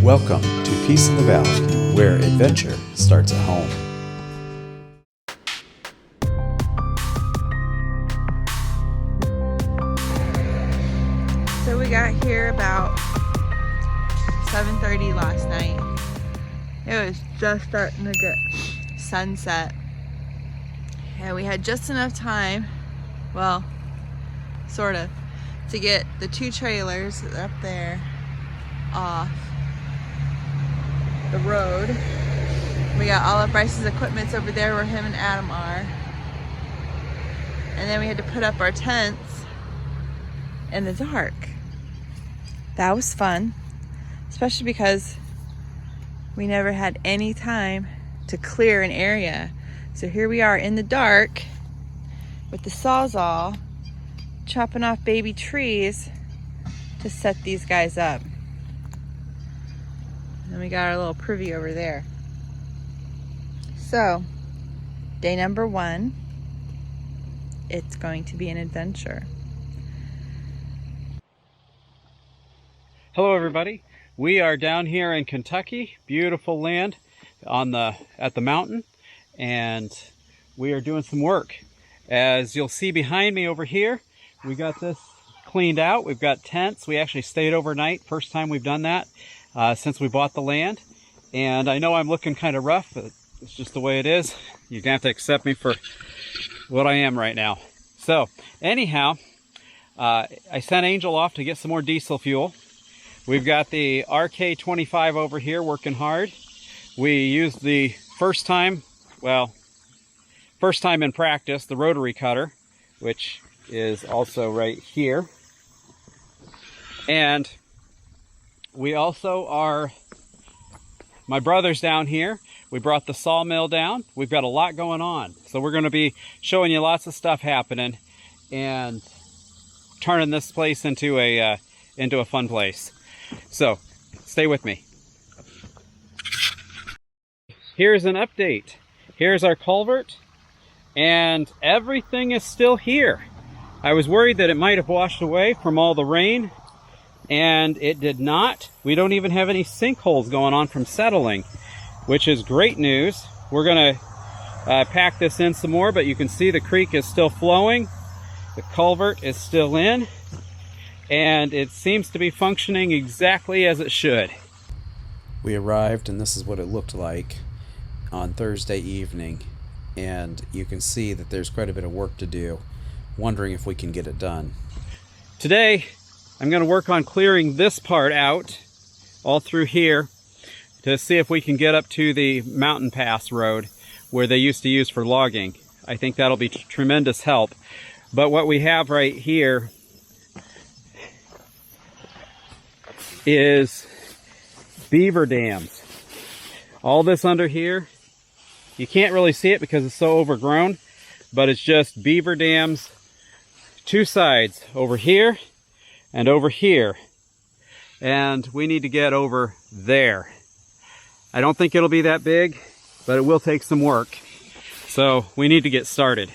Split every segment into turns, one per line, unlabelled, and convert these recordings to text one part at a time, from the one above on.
Welcome to Peace in the Valley, where adventure starts at home.
So we got here about 7:30 last night. It was just starting to get sunset. And we had just enough time, well, sort of, to get the two trailers up there off the road. We got all of Bryce's equipment over there where him and Adam are. And then we had to put up our tents in the dark. That was fun, especially because we never had any time to clear an area. So here we are in the dark with the Sawzall chopping off baby trees to set these guys up. And we got our little privy over there. So, day number 1, it's going to be an adventure.
Hello everybody. We are down here in Kentucky, beautiful land at the mountain, and we are doing some work. As you'll see behind me over here, we got this cleaned out. We've got tents. We actually stayed overnight. First time we've done that since we bought the land. And I know I'm looking kind of rough, but it's just the way it is. You're gonna have to accept me for what I am right now. So anyhow, I sent Angel off to get some more diesel fuel. We've got the RK25 over here working hard. We used the first time in practice, the rotary cutter, which is also right here. And we also my brother's down here. We brought the sawmill down. We've got a lot going on. So we're gonna be showing you lots of stuff happening and turning this place into a fun place. So stay with me. Here's an update. Here's our culvert, and everything is still here. I was worried that it might have washed away from all the rain, and it did not. We don't even have any sinkholes going on from settling, which is great news. We're gonna pack this in some more, but you can see the creek is still flowing. The culvert is still in, and it seems to be functioning exactly as it should.
We arrived, and this is what it looked like on Thursday evening, and you can see that there's quite a bit of work to do. Wondering if we can get it done.
Today, I'm going to work on clearing this part out, all through here, to see if we can get up to the mountain pass road where they used to use for logging. I think that'll be tremendous help. But what we have right here is beaver dams. All this under here, you can't really see it because it's so overgrown, but it's just beaver dams, two sides, over here and over here. And we need to get over there. I don't think it'll be that big, but it will take some work. So we need to get started.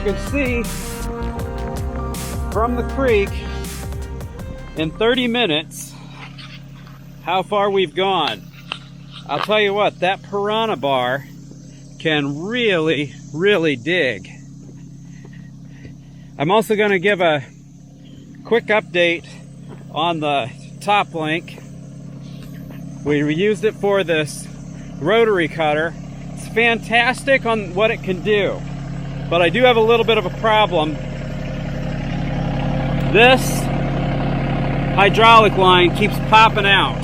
you can see from the creek in 30 minutes how far we've gone. I'll tell you what, that Piranha Bar can really, really dig. I'm also going to give a quick update on the top link. We used it for this rotary cutter. It's fantastic on what it can do, but I do have a little bit of a problem. This hydraulic line keeps popping out.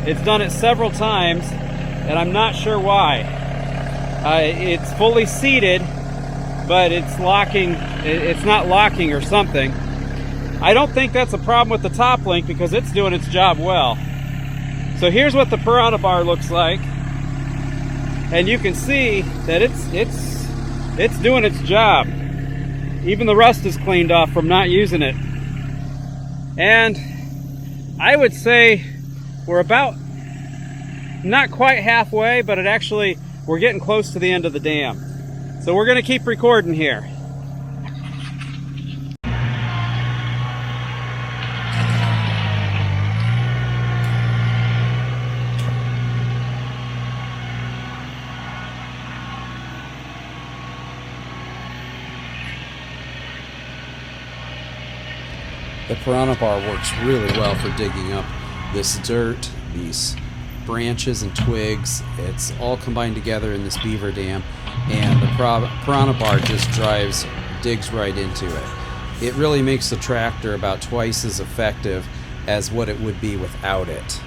It's done it several times, and I'm not sure why. It's fully seated, but it's locking. It's not locking or something. I don't think that's a problem with the top link because it's doing its job well. So here's what the Piranha Bar looks like, and you can see that it's doing its job. Even the rust is cleaned off from not using it. And I would say we're about not quite halfway, but we're getting close to the end of the dam. So we're going to keep recording here.
The Piranha Bar works really well for digging up this dirt, these branches and twigs. It's all combined together in this beaver dam, and the Piranha Bar just digs right into it. It really makes the tractor about twice as effective as what it would be without it.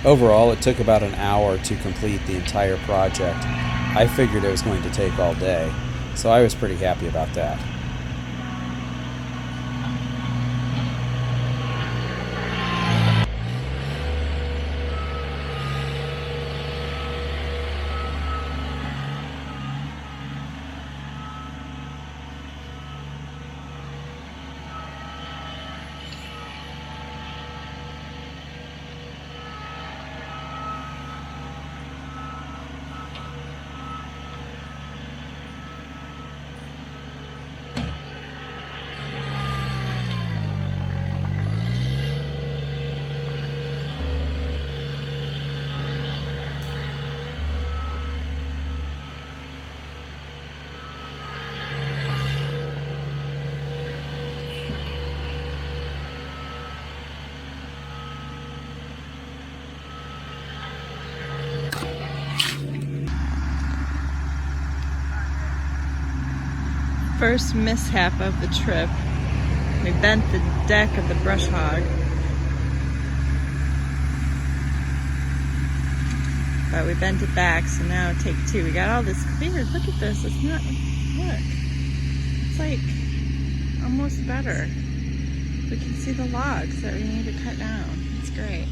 Overall, it took about an hour to complete the entire project. I figured it was going to take all day, so I was pretty happy about that.
first mishap of the trip. We bent the deck of the brush hog. But we bent it back, so now take two. We got all this cleared. Look at this. It's not, look. It's like almost better. We can see the logs that we need to cut down. It's great.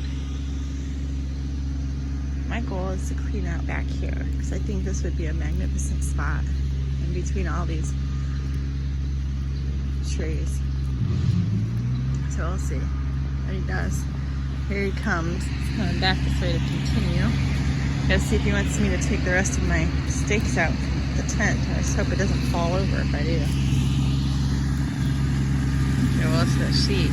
My goal is to clean out back here because I think this would be a magnificent spot in between all these trees. So we'll see what he does. Here he comes. He's coming back this way to continue. Gotta see if he wants me to take the rest of my stakes out from the tent. I just hope it doesn't fall over if I do. Okay, well, it's the sheet.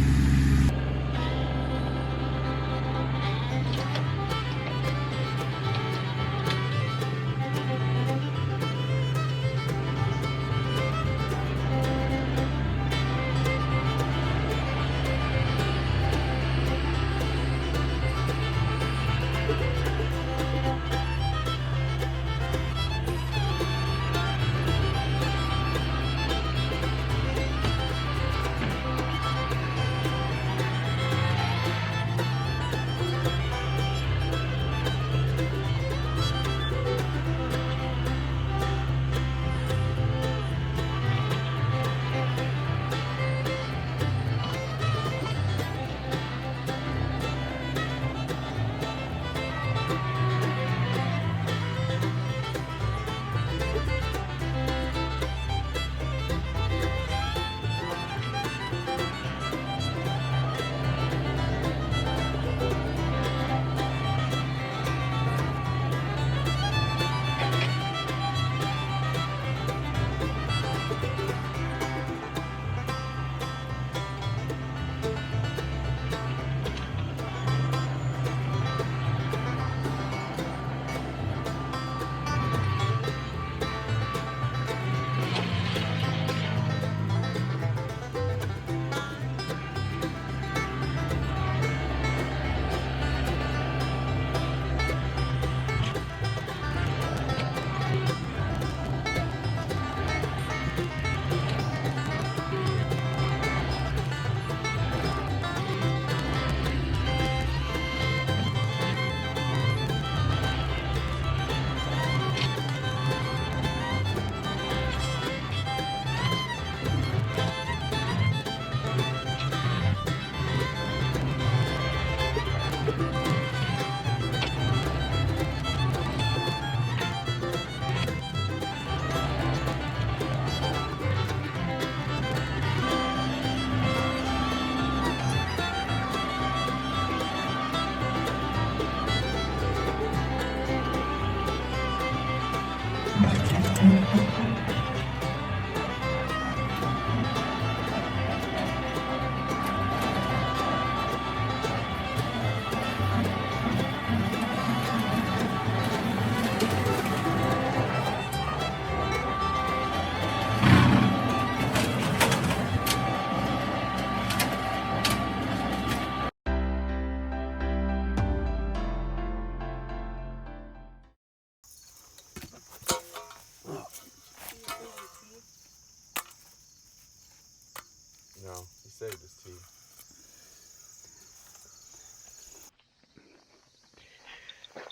No, he saved his tea.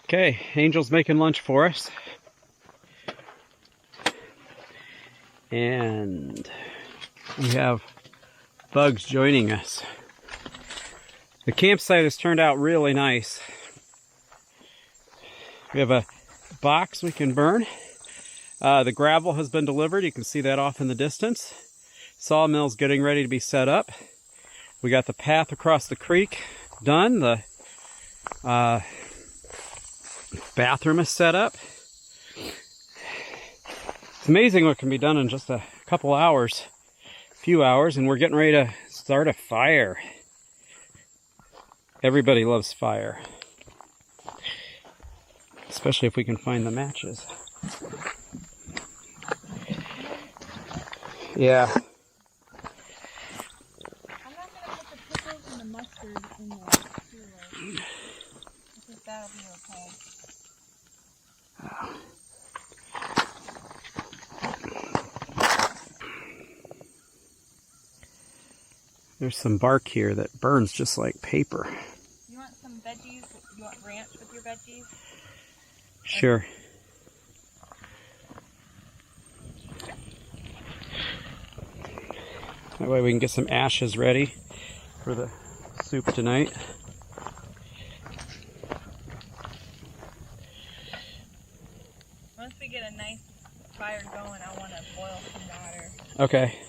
Okay, Angel's making lunch for us. And we have Bugs joining us. The campsite has turned out really nice. We have a box we can burn. The gravel has been delivered. You can see that off in the distance. Sawmill's getting ready to be set up. We got the path across the creek done. The bathroom is set up. It's amazing what can be done in just a couple hours, few hours, and we're getting ready to start a fire. Everybody loves fire, especially if we can find the matches. Yeah.
I'm not going to put the pickles and the mustard in the cooler. I think that'll be okay.
There's some bark here that burns just like paper.
You want some veggies? You want ranch with your veggies?
Sure. That way we can get some ashes ready for the soup tonight.
Once we get a nice fire going, I want to boil some water.
Okay.